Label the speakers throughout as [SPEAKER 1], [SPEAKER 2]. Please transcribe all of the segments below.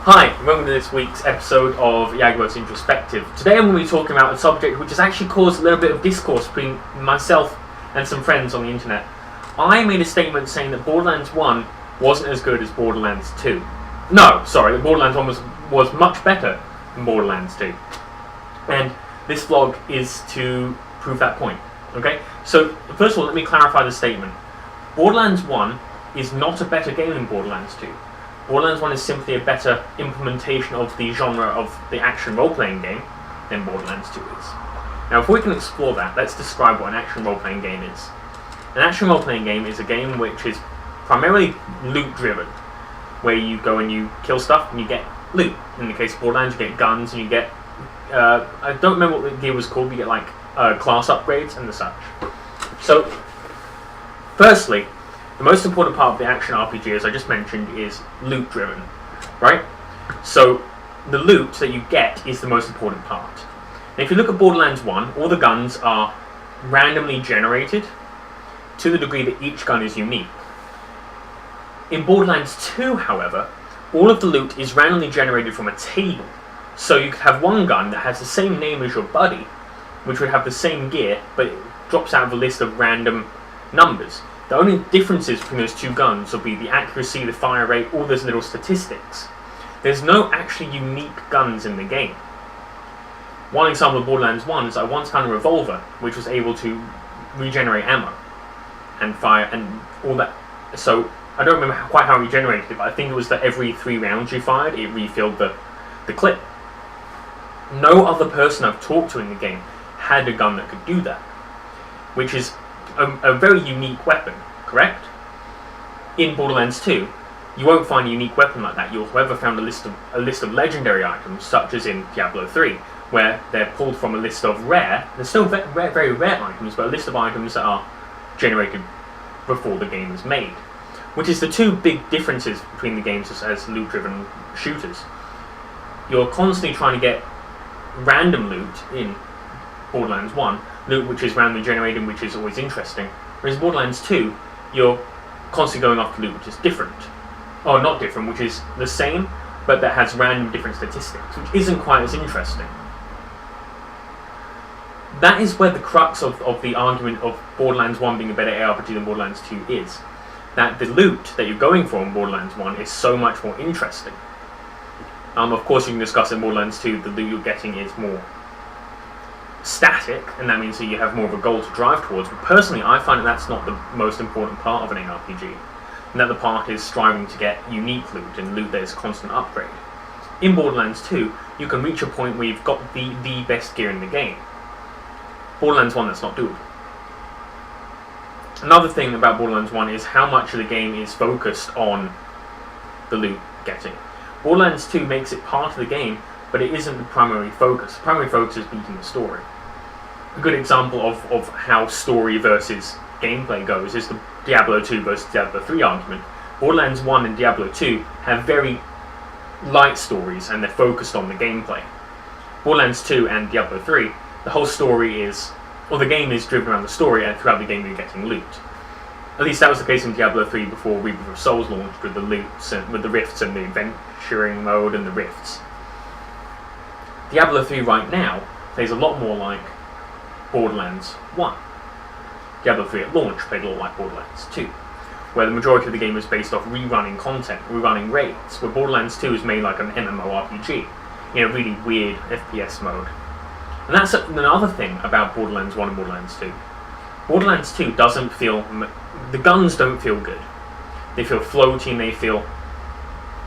[SPEAKER 1] Hi, and welcome to this week's episode of Iyagovos Introspective. Today I'm going to be talking about a subject which has actually caused a little bit of discourse between myself and some friends on the internet. I made a statement saying that Borderlands 1 wasn't as good as Borderlands 2. No, sorry, Borderlands 1 was much better than Borderlands 2. And this vlog is to prove that point. Okay? So, first of all, let me clarify the statement. Borderlands 1 is not a better game than Borderlands 2. Borderlands 1 is simply a better implementation of the genre of the action role-playing game than Borderlands 2 is. Now, if we can explore that, let's describe what an action role-playing game is. An action role-playing game is a game which is primarily loot-driven, where you go and you kill stuff and you get loot. In the case of Borderlands, you get guns and you get... I don't remember what the gear was called, but you get like class upgrades and the such. So, firstly, the most important part of the action RPG, as I just mentioned, is loot-driven, right? So, the loot that you get is the most important part. Now, if you look at Borderlands 1, all the guns are randomly generated to the degree that each gun is unique. In Borderlands 2, however, all of the loot is randomly generated from a table. So you could have one gun that has the same name as your buddy, which would have the same gear, but it drops out of a list of random numbers. The only differences between those two guns will be the accuracy, the fire rate, all those little statistics. There's no actually unique guns in the game. One example of Borderlands 1 is I once found a revolver which was able to regenerate ammo and fire and all that. So I don't remember quite how it regenerated it, but I think it was that every 3 rounds you fired, it refilled the clip. No other person I've talked to in the game had a gun that could do that, which is a very unique weapon, correct? In Borderlands 2, you won't find a unique weapon like that. You'll however found a list of legendary items, such as in Diablo 3, where they're pulled from a list of rare, they're still very rare items, but a list of items that are generated before the game is made. Which is the two big differences between the games as loot-driven shooters. You're constantly trying to get random loot in Borderlands 1, loot which is randomly generated, which is always interesting. Whereas Borderlands 2, you're constantly going after loot which is different. Or not different, which is the same, but that has random different statistics, which isn't quite as interesting. That is where the crux of the argument of Borderlands 1 being a better ARPG than Borderlands 2 is. That the loot that you're going for in Borderlands 1 is so much more interesting. Of course, you can discuss in Borderlands 2 the loot you're getting is more static, and that means that you have more of a goal to drive towards. But personally, I find that that's not the most important part of an ARPG, and that the part is striving to get unique loot and loot that is constant upgrade. In Borderlands 2, you can reach a point where you've got the best gear in the game. Borderlands 1, that's not doable. Another thing about Borderlands 1 is how much of the game is focused on the loot getting. Borderlands 2 makes it part of the game, but it isn't the primary focus. The primary focus is beating the story. A good example of how story versus gameplay goes is the Diablo 2 versus Diablo 3 argument. Borderlands 1 and Diablo 2 have very light stories and they're focused on the gameplay. Borderlands 2 and Diablo 3, the whole story is, or the game is driven around the story, and throughout the game you're getting loot. At least that was the case in Diablo 3 before Rebirth of Souls launched, with the loots and with the rifts and the adventuring mode and the rifts. Diablo 3 right now plays a lot more like Borderlands 1. Diablo 3 at launch played a lot like Borderlands 2, where the majority of the game is based off rerunning content, rerunning raids, where Borderlands 2 is made like an MMORPG, in a really weird FPS mode. And that's another thing about Borderlands 1 and Borderlands 2. Borderlands 2 doesn't feel... the guns don't feel good. They feel floating, they feel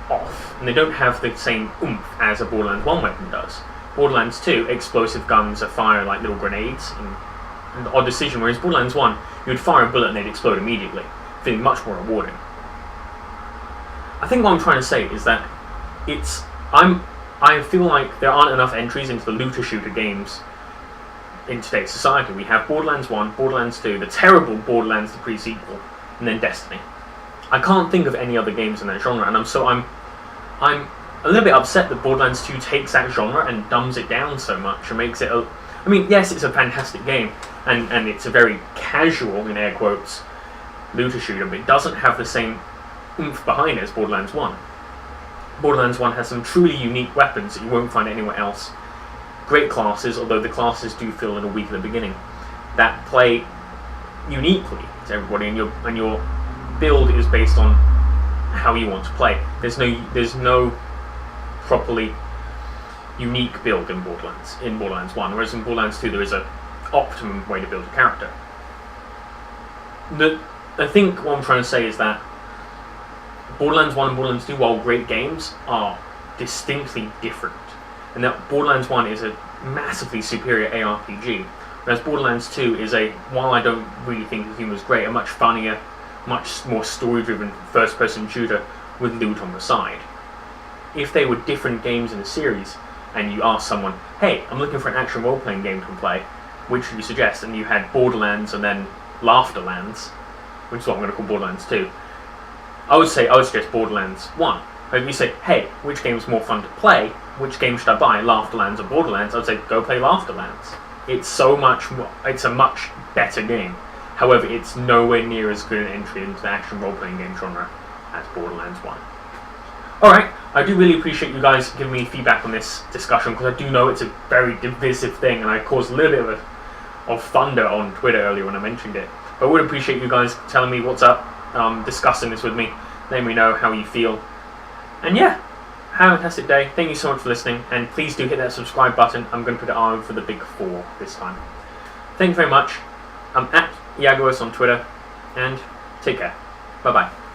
[SPEAKER 1] off, and they don't have the same oomph as a Borderlands 1 weapon does. Borderlands 2, explosive guns that fire like little grenades, and an odd decision, whereas Borderlands 1, you would fire a bullet and they'd explode immediately, feeling much more rewarding. I think what I'm trying to say is that I feel like there aren't enough entries into the looter-shooter games in today's society. We have Borderlands 1, Borderlands 2, the terrible Borderlands the pre-sequel, and then Destiny. I can't think of any other games in that genre, and I'm a little bit upset that Borderlands 2 takes that genre and dumbs it down so much and makes it I mean, yes, it's a fantastic game, and it's a very casual, in air quotes, looter shooter, but it doesn't have the same oomph behind it as Borderlands 1. Borderlands 1 has some truly unique weapons that you won't find anywhere else. Great classes, although the classes do feel a little weak at the beginning, that play uniquely to everybody, and your build is based on how you want to play. There's no properly unique build in Borderlands 1, whereas in Borderlands 2 there is a optimum way to build a character. I think what I'm trying to say is that Borderlands 1 and Borderlands 2, while great games, are distinctly different. And that Borderlands 1 is a massively superior ARPG, whereas Borderlands 2 is while I don't really think the humor is great, a much funnier, much more story-driven first-person shooter with loot on the side. If they were different games in the series, and you asked someone, hey, I'm looking for an action role-playing game to play, which would you suggest? And you had Borderlands and then Laughterlands, which is what I'm going to call Borderlands 2. I would suggest Borderlands 1. But if you say, hey, which game's more fun to play? Which game should I buy, Laughterlands or Borderlands? I'd say, go play Laughterlands. It's a much better game. However, it's nowhere near as good an entry into the action role-playing game genre as Borderlands 1. Alright, I do really appreciate you guys giving me feedback on this discussion, because I do know it's a very divisive thing, and I caused a little bit of thunder on Twitter earlier when I mentioned it. But I would appreciate you guys telling me what's up, discussing this with me, letting me know how you feel. And yeah, have a fantastic day. Thank you so much for listening, and please do hit that subscribe button. I'm going to put it on for the big 4 this time. Thank you very much. I'm at Iyagovos on Twitter, and take care. Bye bye.